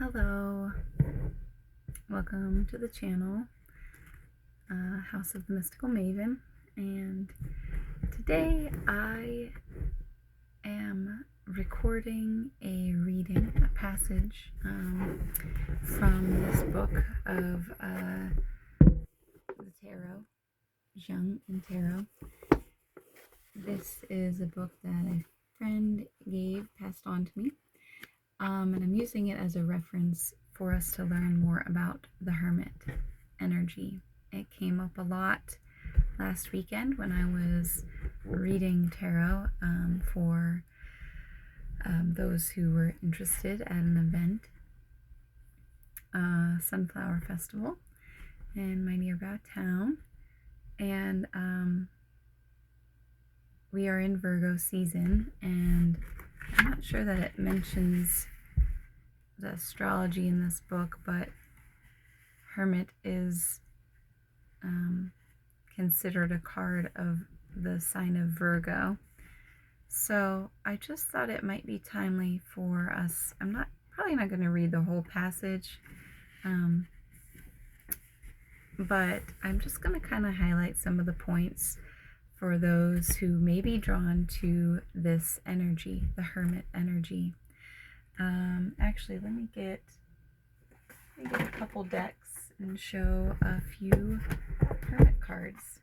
Hello, welcome to the channel, House of the Mystical Maven, and today I am recording a reading, a passage from this book of the Tarot, Jung and Tarot. This is a book that a friend passed on to me. And I'm using it as a reference for us to learn more about the Hermit energy. It came up a lot last weekend when I was reading tarot for those who were interested at an event, Sunflower Festival in my nearby town. And we are in Virgo season, and I'm not sure that it mentions the astrology in this book, but Hermit is considered a card of the sign of Virgo. So I just thought it might be timely for us. I'm probably not going to read the whole passage, but I'm just going to kind of highlight some of the points for those who may be drawn to this energy, the Hermit energy. Actually, let me get a couple decks and show a few Hermit cards.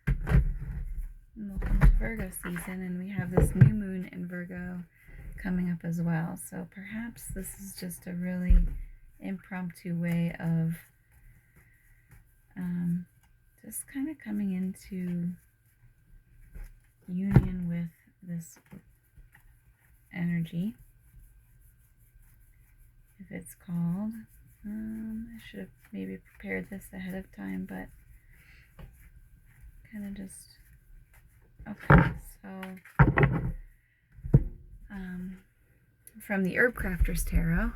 Welcome to Virgo season, and we have this new moon in Virgo coming up as well. So perhaps this is just a really impromptu way of just kind of coming into union with this energy. If it's called, I should have maybe prepared this ahead of time, but kind of just, okay, so from the Herb Crafter's Tarot,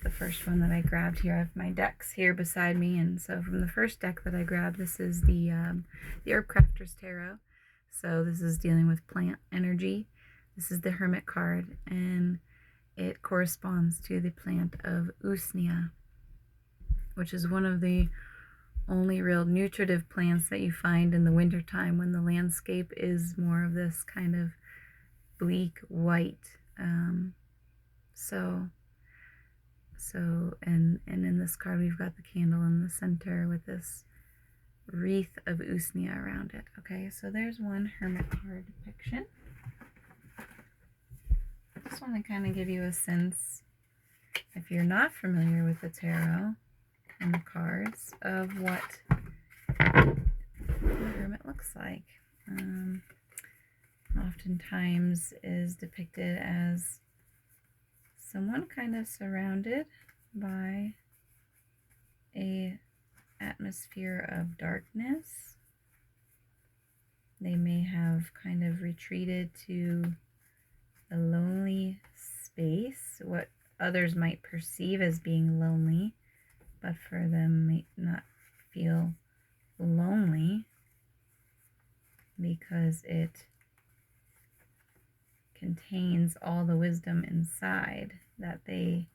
the first one that I grabbed here. I have my decks here beside me, and so from the first deck that I grabbed, this is the Herb Crafter's Tarot. So this is dealing with plant energy. This is the Hermit card, and it corresponds to the plant of Usnea, which is one of the only real nutritive plants that you find in the wintertime when the landscape is more of this kind of bleak white. And in this card we've got the candle in the center with this wreath of Usnea around it. Okay, so there's one Hermit card depiction. I just want to kind of give you a sense, if you're not familiar with the tarot and the cards, of what the Hermit looks like. Oftentimes is depicted as someone kind of surrounded by a atmosphere of darkness. They may have kind of retreated to a lonely space, what others might perceive as being lonely, but for them may not feel lonely because it contains all the wisdom inside that they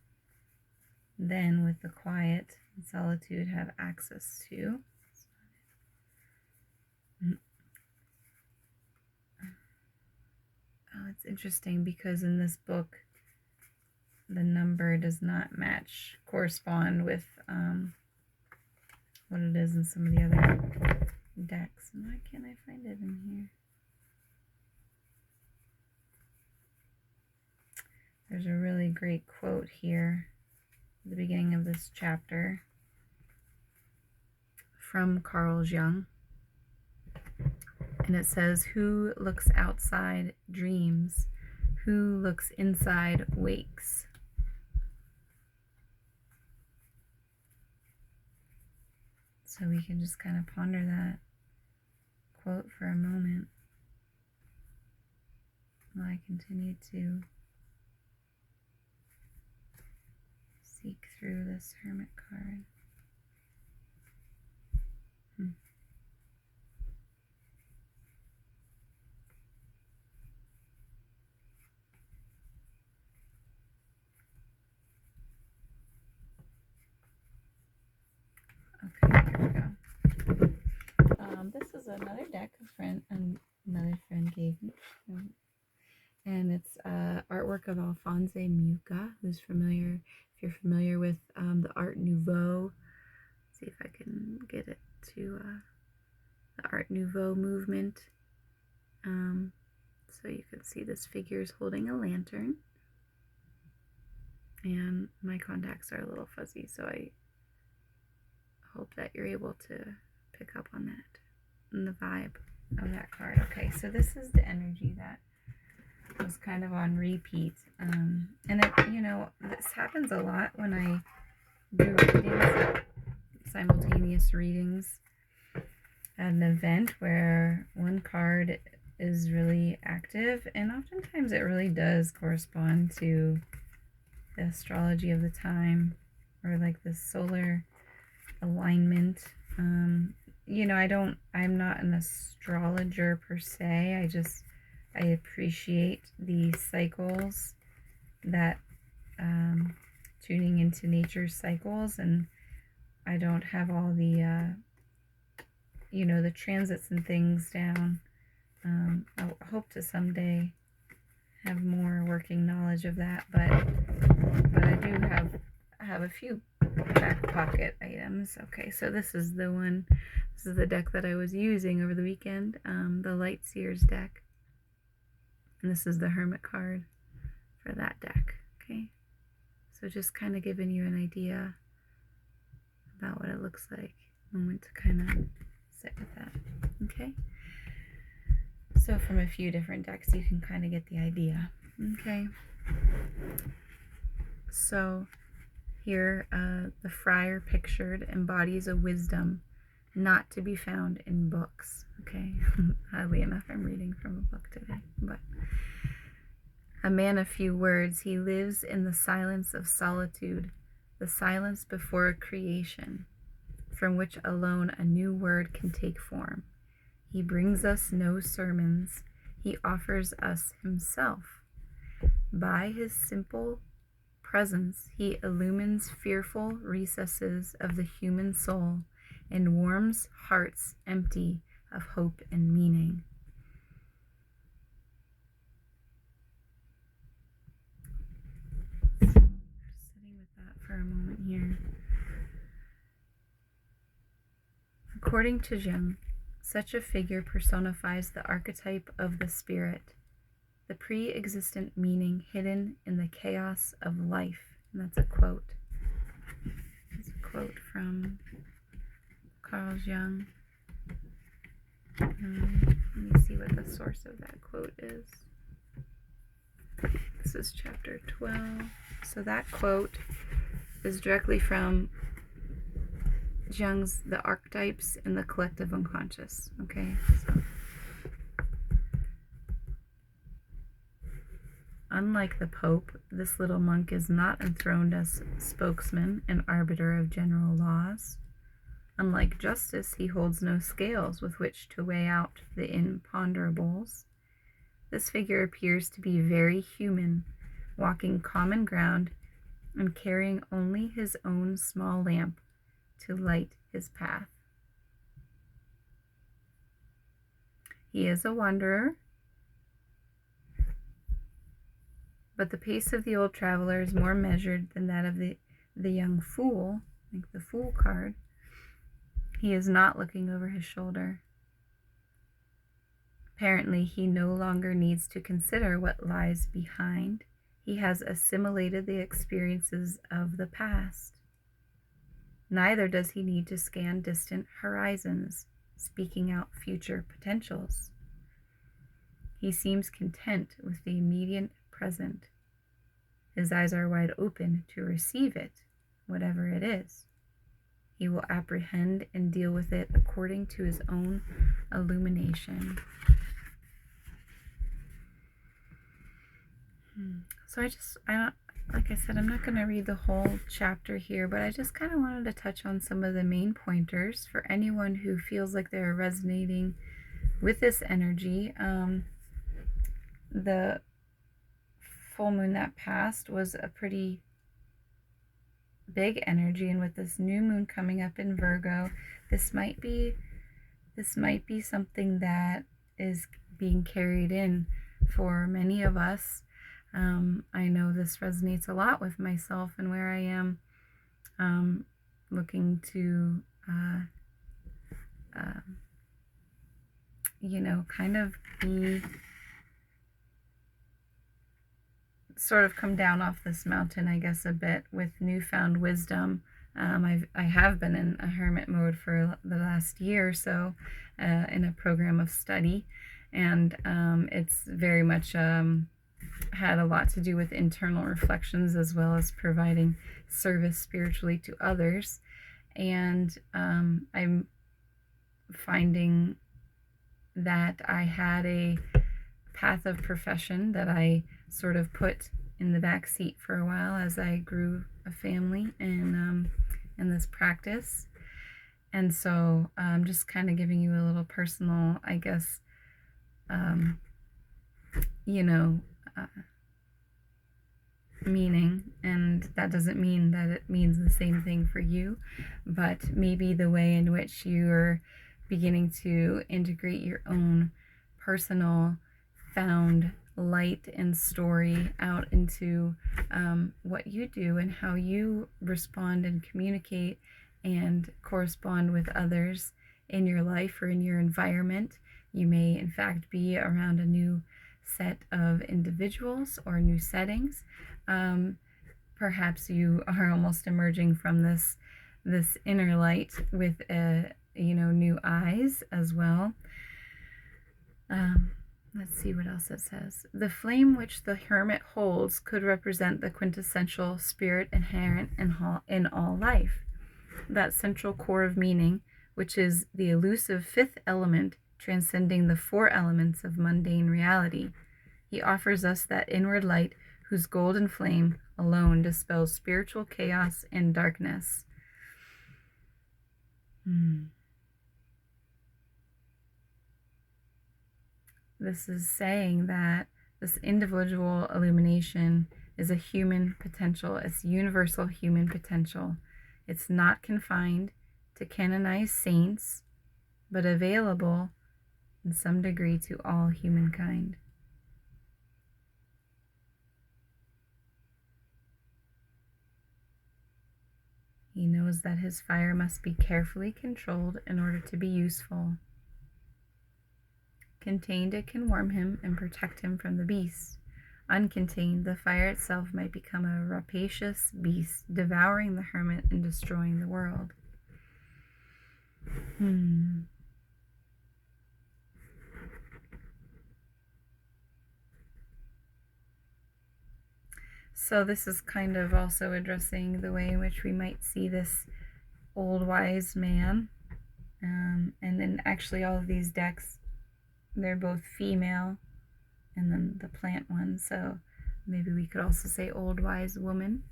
then, with the quiet and solitude, have access to. Oh, it's interesting because in this book the number does not correspond with what it is in some of the other decks. And why can't I find it in here? There's a really great quote here at the beginning of this chapter from Carl Jung. And it says, "Who looks outside dreams, who looks inside wakes." So we can just kind of ponder that quote for a moment while I continue to seek through this Hermit card. Okay, here we go. This is another deck another friend gave me. And it's artwork of Alphonse Mucha, who's familiar, if you're familiar with the Art Nouveau. Let's see if I can get it to the Art Nouveau movement. So you can see this figure is holding a lantern. And my contacts are a little fuzzy, so I hope that you're able to pick up on that and the vibe of that card. Okay, so this is the energy that was kind of on repeat. And it, you know, this happens a lot when I do readings, simultaneous readings at an event where one card is really active, and oftentimes it really does correspond to the astrology of the time, or like the solar alignment. You know, I'm not an astrologer per se. I appreciate the cycles that, tuning into nature's cycles, and I don't have all the, you know, the transits and things down. I hope to someday have more working knowledge of that, but I do have a few back pocket items. Okay, so this is the one. This is the deck that I was using over the weekend, the Light Seers deck. And this is the Hermit card for that deck. Okay, so just kind of giving you an idea about what it looks like. Moment to kind of sit with that. Okay, so from a few different decks you can kind of get the idea. Okay, so here the friar pictured embodies a wisdom not to be found in books. Okay, oddly enough I'm reading from a book today, but a man of few words, he lives in the silence of solitude, the silence before a creation, from which alone a new word can take form. He brings us no sermons, he offers us himself. By his simple presence, he illumines fearful recesses of the human soul and warms hearts empty of hope and meaning. Just sitting with that for a moment here. According to Jung, such a figure personifies the archetype of the spirit, the pre-existent meaning hidden in the chaos of life. And that's a quote. It's a quote from Carl Jung. Let me see what the source of that quote is. This is chapter 12. So that quote is directly from Jung's The Archetypes in the Collective Unconscious. Okay, so unlike the Pope, this little monk is not enthroned as spokesman and arbiter of general laws. Unlike justice, he holds no scales with which to weigh out the imponderables. This figure appears to be very human, walking common ground and carrying only his own small lamp to light his path. He is a wanderer, but the pace of the old traveler is more measured than that of the young fool, like the Fool card. He is not looking over his shoulder. Apparently, he no longer needs to consider what lies behind. He has assimilated the experiences of the past. Neither does he need to scan distant horizons, speaking out future potentials. He seems content with the immediate present. His eyes are wide open to receive it, whatever it is. He will apprehend and deal with it according to his own illumination. So like I said, I'm not going to read the whole chapter here, but I just kind of wanted to touch on some of the main pointers for anyone who feels like they're resonating with this energy. The full moon that passed was a pretty big energy, and with this new moon coming up in Virgo, this might be something that is being carried in for many of us. I know this resonates a lot with myself and where I am, looking to kind of be sort of come down off this mountain, I guess, a bit with newfound wisdom. I have been in a hermit mode for the last year or so, in a program of study, and it's very much had a lot to do with internal reflections as well as providing service spiritually to others. And I'm finding that I had a path of profession that I sort of put in the back seat for a while as I grew a family in this practice. And so I'm just kind of giving you a little personal, I guess, meaning, and that doesn't mean that it means the same thing for you, but maybe the way in which you're beginning to integrate your own personal found light and story out into what you do and how you respond and communicate and correspond with others in your life or in your environment. You may in fact be around a new set of individuals or new settings. Perhaps you are almost emerging from this inner light with new eyes as well. Let's see what else it says. The flame which the hermit holds could represent the quintessential spirit inherent in all life, that central core of meaning, which is the elusive fifth element transcending the four elements of mundane reality. He offers us that inward light whose golden flame alone dispels spiritual chaos and darkness. This is saying that this individual illumination is a human potential. It's universal human potential. It's not confined to canonized saints, but available in some degree to all humankind. He knows that his fire must be carefully controlled in order to be useful. Contained, it can warm him and protect him from the beasts. Uncontained, the fire itself might become a rapacious beast, devouring the hermit and destroying the world. So this is kind of also addressing the way in which we might see this old wise man. And then actually all of these decks, they're both female, and then the plant one, so maybe we could also say old wise woman.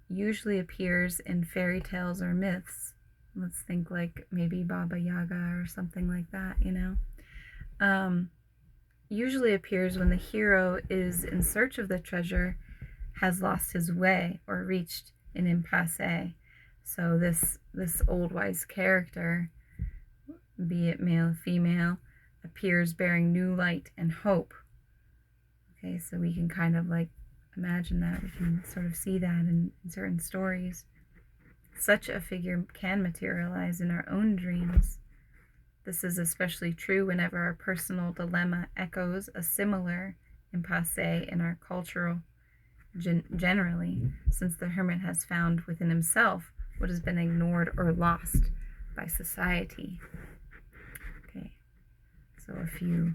Usually appears in fairy tales or myths. Let's think like maybe Baba Yaga or something like that, usually appears when the hero is in search of the treasure, has lost his way, or reached an impasse. So this old wise character, be it male or female, appears bearing new light and hope. Okay, so we can kind of like imagine that. We can sort of see that in certain stories. Such a figure can materialize in our own dreams. This is especially true whenever our personal dilemma echoes a similar impasse in our cultural generally, since the hermit has found within himself what has been ignored or lost by society. Okay, so a few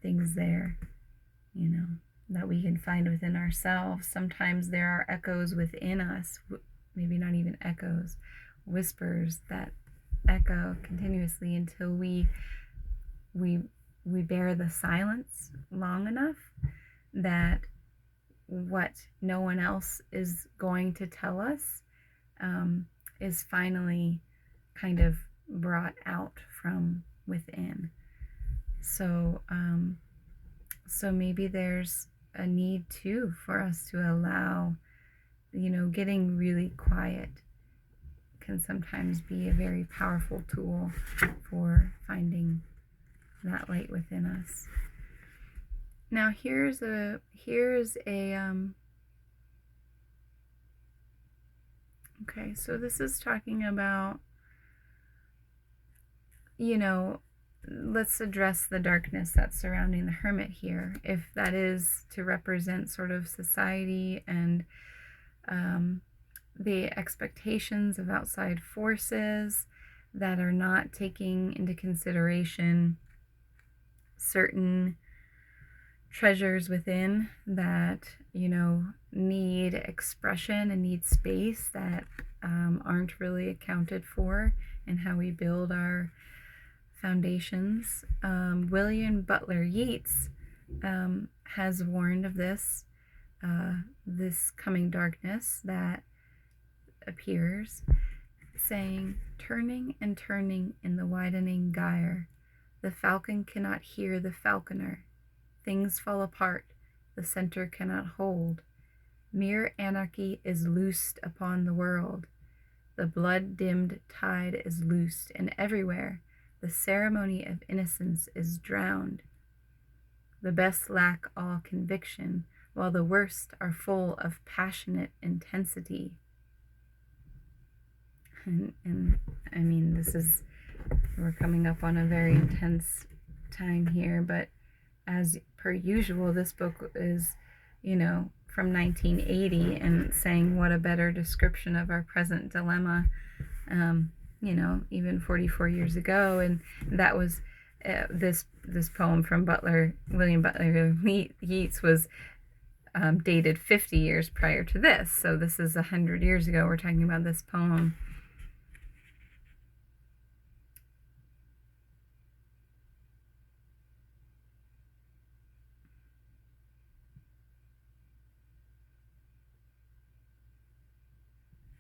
things there, that we can find within ourselves. Sometimes there are echoes within us, maybe not even echoes, whispers that echo continuously until we bear the silence long enough that what no one else is going to tell us is finally kind of brought out from within. So maybe there's a need too for us to allow getting really quiet can sometimes be a very powerful tool for finding that light within us. Now here's a okay, so this is talking about, let's address the darkness that's surrounding the Hermit here, if that is to represent sort of society and the expectations of outside forces that are not taking into consideration certain treasures within that, need expression and need space, that aren't really accounted for in how we build our foundations. William Butler Yeats has warned of this coming darkness that appears, saying, "Turning and turning in the widening gyre, the falcon cannot hear the falconer. Things fall apart, the center cannot hold. Mere anarchy is loosed upon the world. The blood-dimmed tide is loosed, and everywhere the ceremony of innocence is drowned. The best lack all conviction, while the worst are full of passionate intensity." And I mean, we're coming up on a very intense time here, but as per usual, this book is, from 1980, and saying what a better description of our present dilemma, even 44 years ago. And that was this poem from William Butler Yeats was dated 50 years prior to this. So this is 100 years ago we're talking about this poem.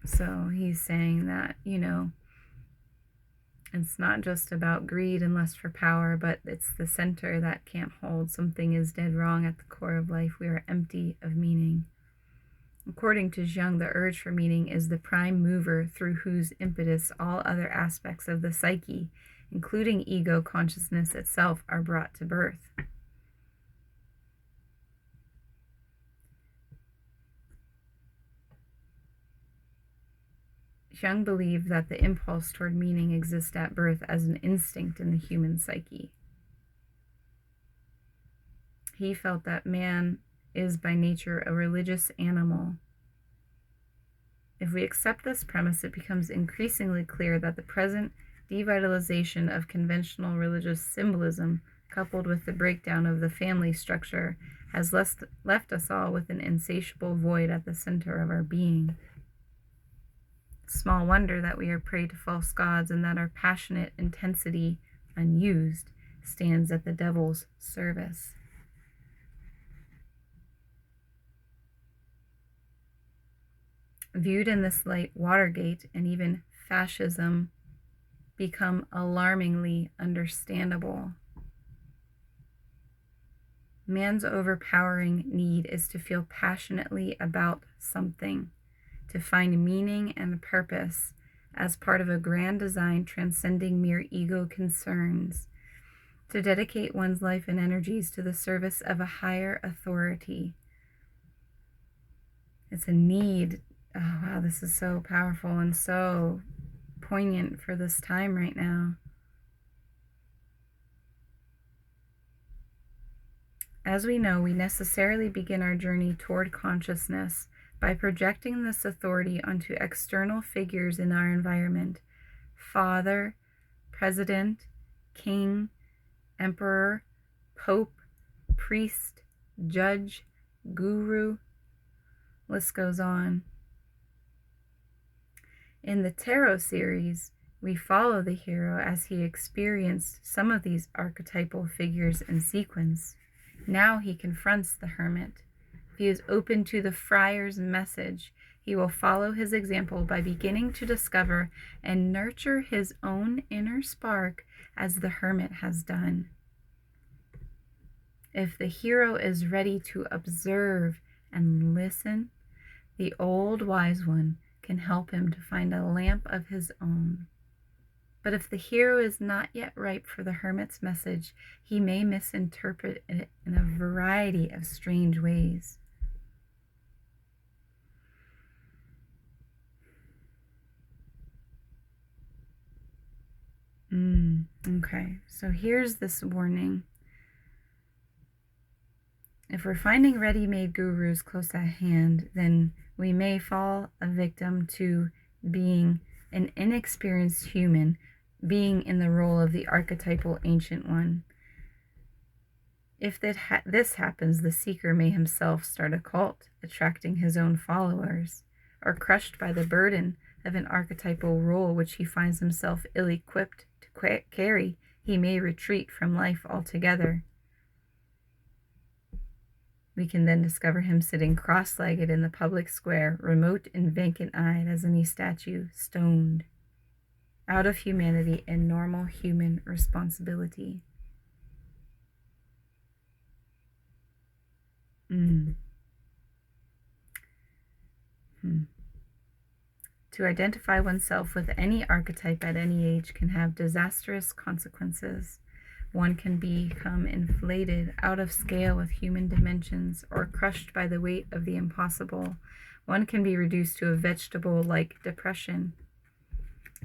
So he's saying that, it's not just about greed and lust for power, but it's the center that can't hold. Something is dead wrong at the core of life. We are empty of meaning. According to Jung, the urge for meaning is the prime mover through whose impetus all other aspects of the psyche, including ego consciousness itself, are brought to birth. Jung believed that the impulse toward meaning exists at birth as an instinct in the human psyche. He felt that man is by nature a religious animal. If we accept this premise, it becomes increasingly clear that the present devitalization of conventional religious symbolism, coupled with the breakdown of the family structure, has left us all with an insatiable void at the center of our being. Small wonder that we are prey to false gods, and that our passionate intensity, unused, stands at the devil's service. Viewed in this light, Watergate and even fascism become alarmingly understandable. Man's overpowering need is to feel passionately about something, to find meaning and purpose as part of a grand design transcending mere ego concerns, to dedicate one's life and energies to the service of a higher authority. It's a need. Oh, wow, this is so powerful and so poignant for this time right now. As we know, we necessarily begin our journey toward consciousness by projecting this authority onto external figures in our environment: father, president, king, emperor, pope, priest, judge, guru. List goes on. In the Tarot series, we follow the hero as he experienced some of these archetypal figures in sequence. Now he confronts the Hermit. If he is open to the friar's message, he will follow his example by beginning to discover and nurture his own inner spark as the Hermit has done. If the hero is ready to observe and listen, The old wise one can help him to find a lamp of his own. But if the hero is not yet ripe for the hermit's message, he may misinterpret it in a variety of strange ways. Okay, so here's this warning. If we're finding ready-made gurus close at hand, then we may fall a victim to being an inexperienced human, being in the role of the archetypal ancient one. If this happens, the seeker may himself start a cult, attracting his own followers, or crushed by the burden of an archetypal role which he finds himself ill-equipped to carry, he may retreat from life altogether. We can then discover him sitting cross-legged in the public square, remote and vacant-eyed as any statue, stoned, out of humanity and normal human responsibility. To identify oneself with any archetype at any age can have disastrous consequences. One can become inflated out of scale with human dimensions or crushed by the weight of the impossible. One can be reduced to a vegetable-like depression.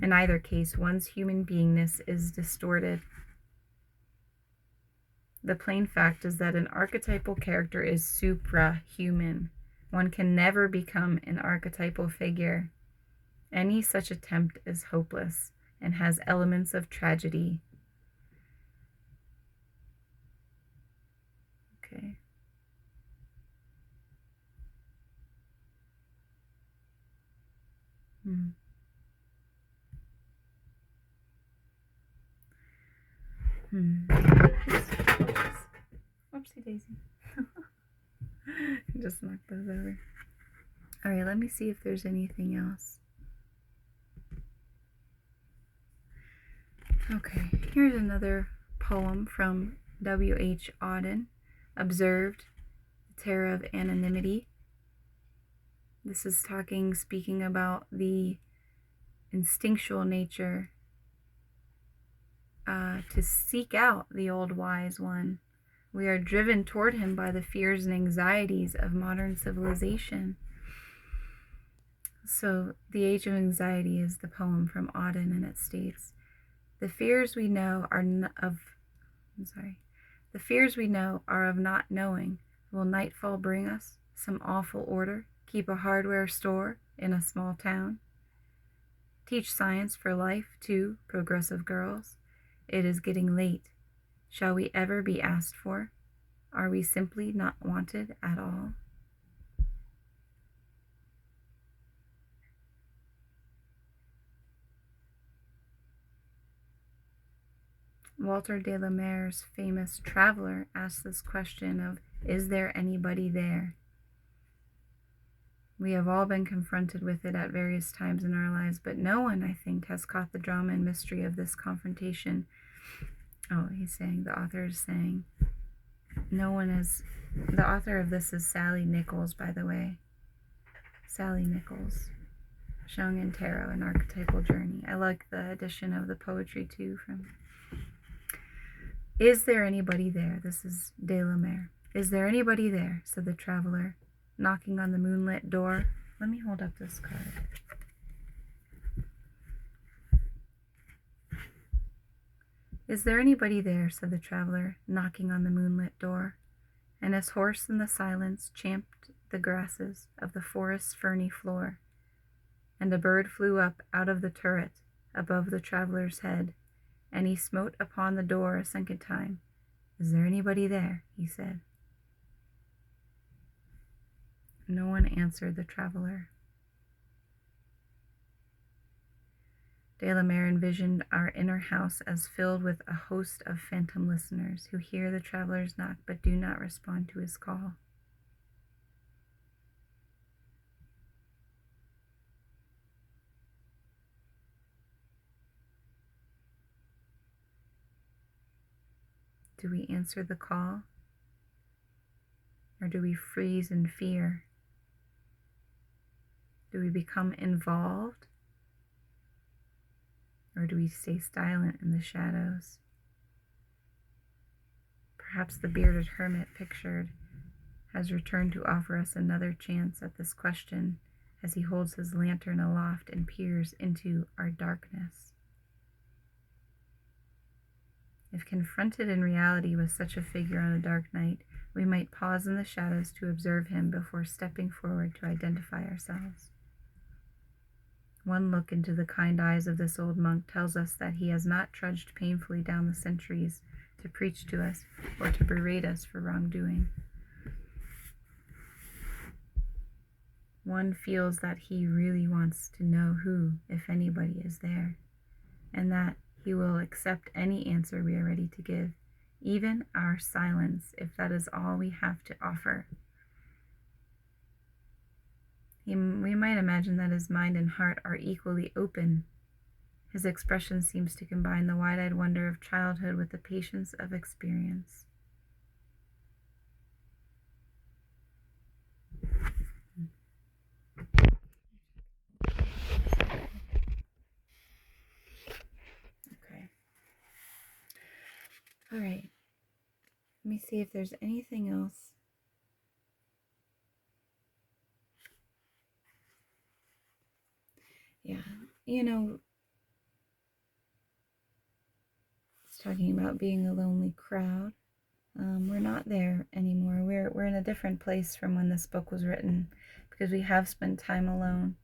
In either case, one's human beingness is distorted. The plain fact is that an archetypal character is suprahuman. One can never become an archetypal figure. Any such attempt is hopeless and has elements of tragedy. Okay. Oopsie daisy. Just knocked those over. Alright, let me see if there's anything else. Okay, here's another poem from W.H. Auden, Observed, the Terror of Anonymity. This is speaking about the instinctual nature to seek out the old wise one. We are driven toward him by the fears and anxieties of modern civilization. So, The Age of Anxiety is the poem from Auden, and it states, The fears we know are of not knowing. Will nightfall bring us some awful order? Keep a hardware store in a small town? Teach science for life to progressive girls? It is getting late. Shall we ever be asked for? Are we simply not wanted at all? Walter de la Mare's famous Traveler asks this question of, is there anybody there? We have all been confronted with it at various times in our lives, but no one, I think, has caught the drama and mystery of this confrontation. Oh, the author is saying, the author of this is Sally Nichols, by the way. Sally Nichols, Jungian Tarot, An Archetypal Journey. I like the addition of the poetry, too, from... Is there anybody there? This is de la Mare. Is there anybody there? Said the traveler, knocking on the moonlit door. Let me hold up this card. Is there anybody there? Said the traveler, knocking on the moonlit door. And his horse in the silence champed the grasses of the forest's ferny floor. And a bird flew up out of the turret above the traveler's head, and he smote upon the door a second time. Is there anybody there? He said. No one answered the traveler. De la Mare envisioned our inner house as filled with a host of phantom listeners who hear the traveler's knock but do not respond to his call. Do we answer the call? Or do we freeze in fear? Do we become involved? Or do we stay silent in the shadows? Perhaps the bearded hermit pictured has returned to offer us another chance at this question as he holds his lantern aloft and peers into our darkness. If confronted in reality with such a figure on a dark night, we might pause in the shadows to observe him before stepping forward to identify ourselves. One look into the kind eyes of this old monk tells us that he has not trudged painfully down the centuries to preach to us or to berate us for wrongdoing. One feels that he really wants to know who, if anybody, is there, and that he will accept any answer we are ready to give, even our silence, if that is all we have to offer. We might imagine that his mind and heart are equally open. His expression seems to combine the wide-eyed wonder of childhood with the patience of experience. Okay. All right. Let me see if there's anything else. Yeah, it's talking about being a lonely crowd. We're not there anymore. We're in a different place from when this book was written, because we have spent time alone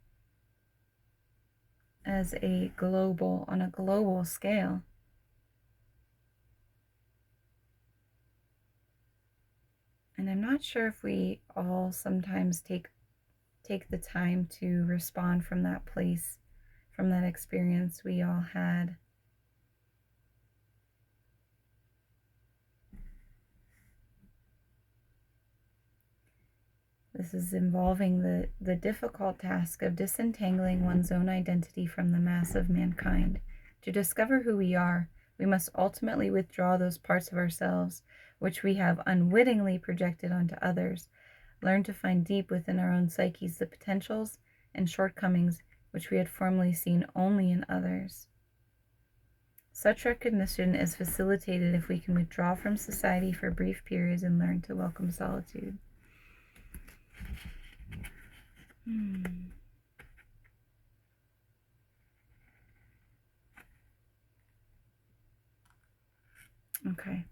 on a global scale. And I'm not sure if we all sometimes take the time to respond from that place, from that experience we all had. This is involving the difficult task of disentangling one's own identity from the mass of mankind. To discover who we are, we must ultimately withdraw those parts of ourselves which we have unwittingly projected onto others, learn to find deep within our own psyches the potentials and shortcomings which we had formerly seen only in others. Such recognition is facilitated if we can withdraw from society for brief periods and learn to welcome solitude. Okay.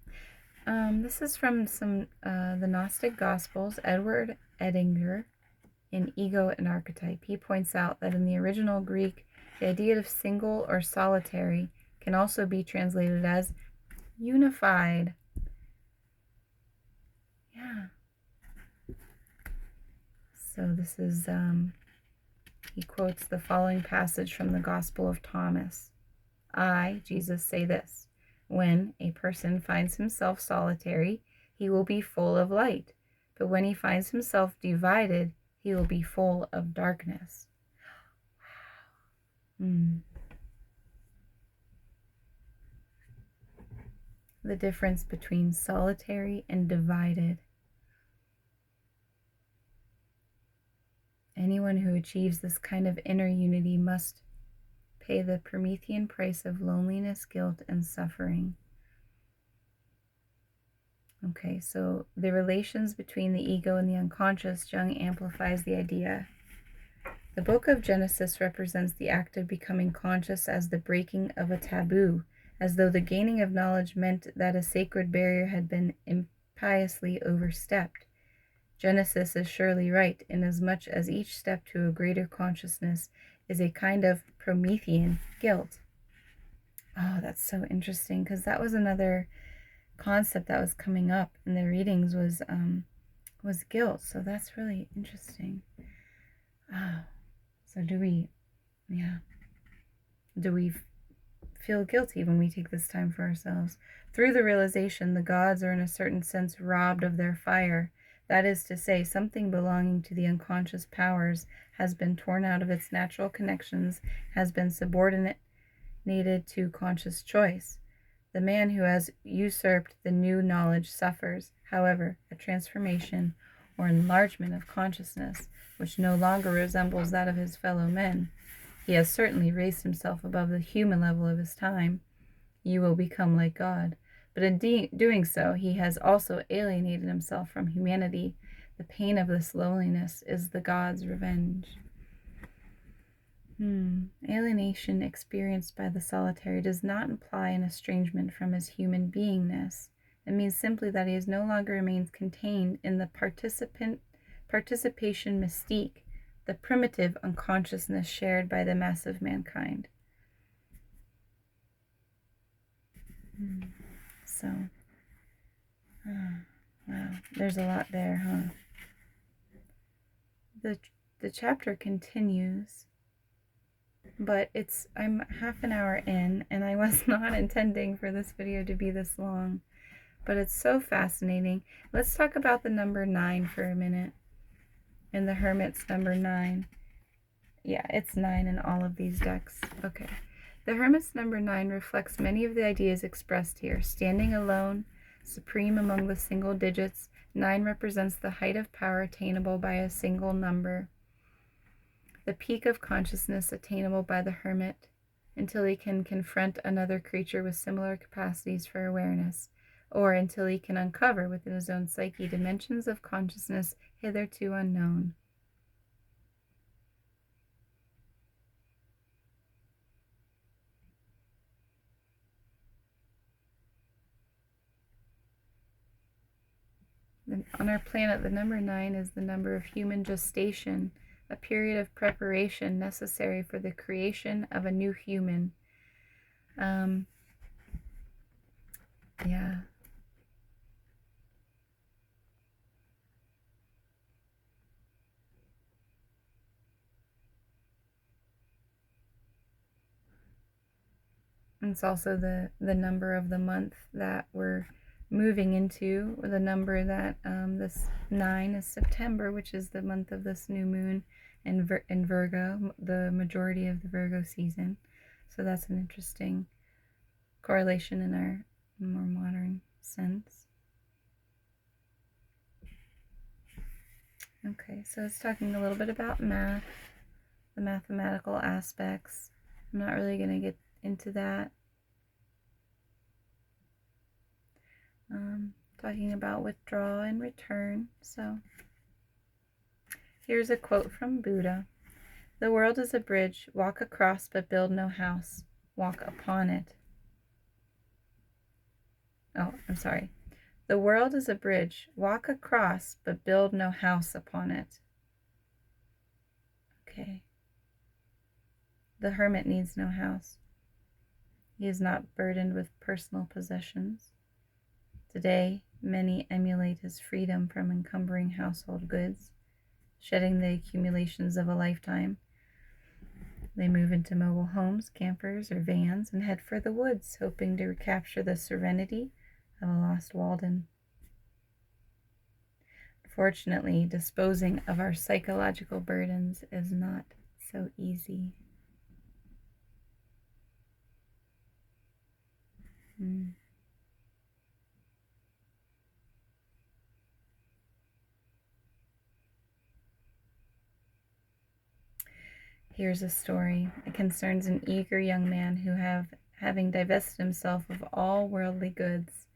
This is from the Gnostic Gospels, Edward Edinger, in Ego and Archetype. He points out that in the original Greek, the idea of single or solitary can also be translated as unified. Yeah. So this is, he quotes the following passage from the Gospel of Thomas. I, Jesus, say this: when a person finds himself solitary, he will be full of light. But when he finds himself divided, he will be full of darkness. Wow. The difference between solitary and divided. Anyone who achieves this kind of inner unity must pay the Promethean price of loneliness, guilt, and suffering. Okay, so the relations between the ego and the unconscious, Jung amplifies the idea. The book of Genesis represents the act of becoming conscious as the breaking of a taboo, as though the gaining of knowledge meant that a sacred barrier had been impiously overstepped. Genesis is surely right, inasmuch as each step to a greater consciousness is a kind of Promethean guilt. Oh, that's so interesting, because that was another concept that was coming up in the readings was guilt. So that's really interesting. Oh, so do we feel guilty when we take this time for ourselves? Through the realization, the gods are in a certain sense robbed of their fire. That is to say, something belonging to the unconscious powers has been torn out of its natural connections, has been subordinated to conscious choice. The man who has usurped the new knowledge suffers, however, a transformation or enlargement of consciousness, which no longer resembles that of his fellow men. He has certainly raised himself above the human level of his time. You will become like God. But in doing so, he has also alienated himself from humanity. The pain of this loneliness is the God's revenge. Alienation experienced by the solitary does not imply an estrangement from his human beingness. It means simply that he no longer remains contained in the participation mystique, the primitive unconsciousness shared by the mass of mankind. So, wow, there's a lot there, huh? The chapter continues, but I'm half an hour in, and I was not intending for this video to be this long, but it's so fascinating. Let's talk about the number 9 for a minute, and the Hermit's number 9. Yeah, it's 9 in all of these decks. Okay. The Hermit's number 9 reflects many of the ideas expressed here. Standing alone, supreme among the single digits, 9 represents the height of power attainable by a single number. The peak of consciousness attainable by the Hermit, until he can confront another creature with similar capacities for awareness, or until he can uncover within his own psyche dimensions of consciousness hitherto unknown. On our planet, the number 9 is the number of human gestation, a period of preparation necessary for the creation of a new human. Yeah. It's also the number of the month that we're moving into, the number that this 9 is September, which is the month of this new moon in Virgo, the majority of the Virgo season. So that's an interesting correlation in our more modern sense. Okay, so it's talking a little bit about math, the mathematical aspects. I'm not really going to get into that. Talking about withdrawal and return. So here's a quote from Buddha. The world is a bridge. Walk across, but build no house. Walk upon it. Oh, I'm sorry. The world is a bridge. Walk across, but build no house upon it. Okay. The hermit needs no house. He is not burdened with personal possessions. Today, many emulate his freedom from encumbering household goods, shedding the accumulations of a lifetime. They move into mobile homes, campers, or vans and head for the woods, hoping to recapture the serenity of a lost Walden. Fortunately, disposing of our psychological burdens is not so easy. Here's a story. It concerns an eager young man who, having divested himself of all worldly goods,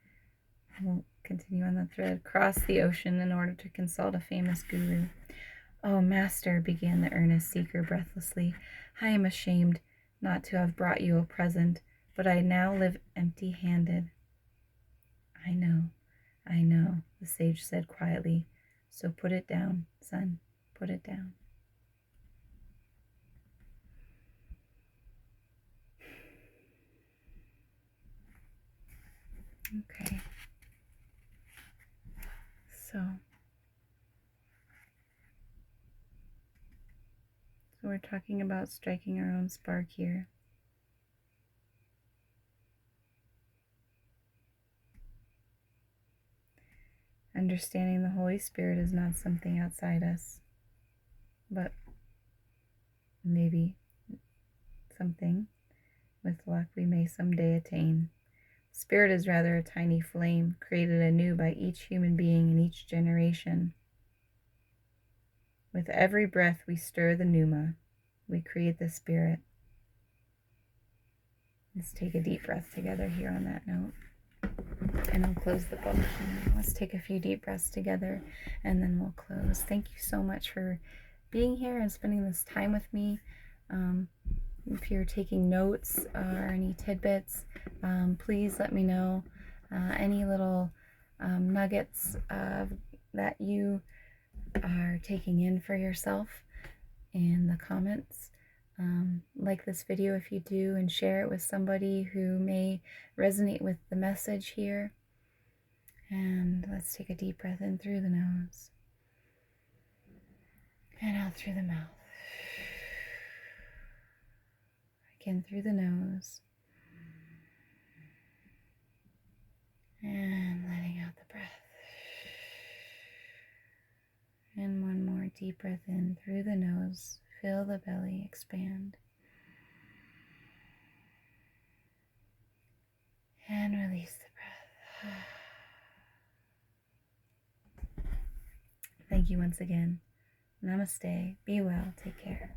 we'll continue on the thread, crossed the ocean in order to consult a famous guru. "Oh, master," began the earnest seeker breathlessly, "I am ashamed not to have brought you a present, but I now live empty-handed." I know, the sage said quietly. "So put it down, son, put it down." Okay. So we're talking about striking our own spark here. Understanding the Holy Spirit is not something outside us, but maybe something, with luck, we may someday attain. Spirit is rather a tiny flame, created anew by each human being in each generation. With every breath, we stir the pneuma. We create the spirit. Let's take a deep breath together here on that note. And I'll close the book. Let's take a few deep breaths together and then we'll close. Thank you so much for being here and spending this time with me. If you're taking notes or any tidbits, please let me know any little nuggets that you are taking in for yourself in the comments. Like this video if you do, and share it with somebody who may resonate with the message here. And let's take a deep breath in through the nose and out through the mouth. Again through the nose and letting out the breath. And one more deep breath in through the nose. Feel the belly expand. And release the breath. Thank you once again. Namaste. Be well. Take care.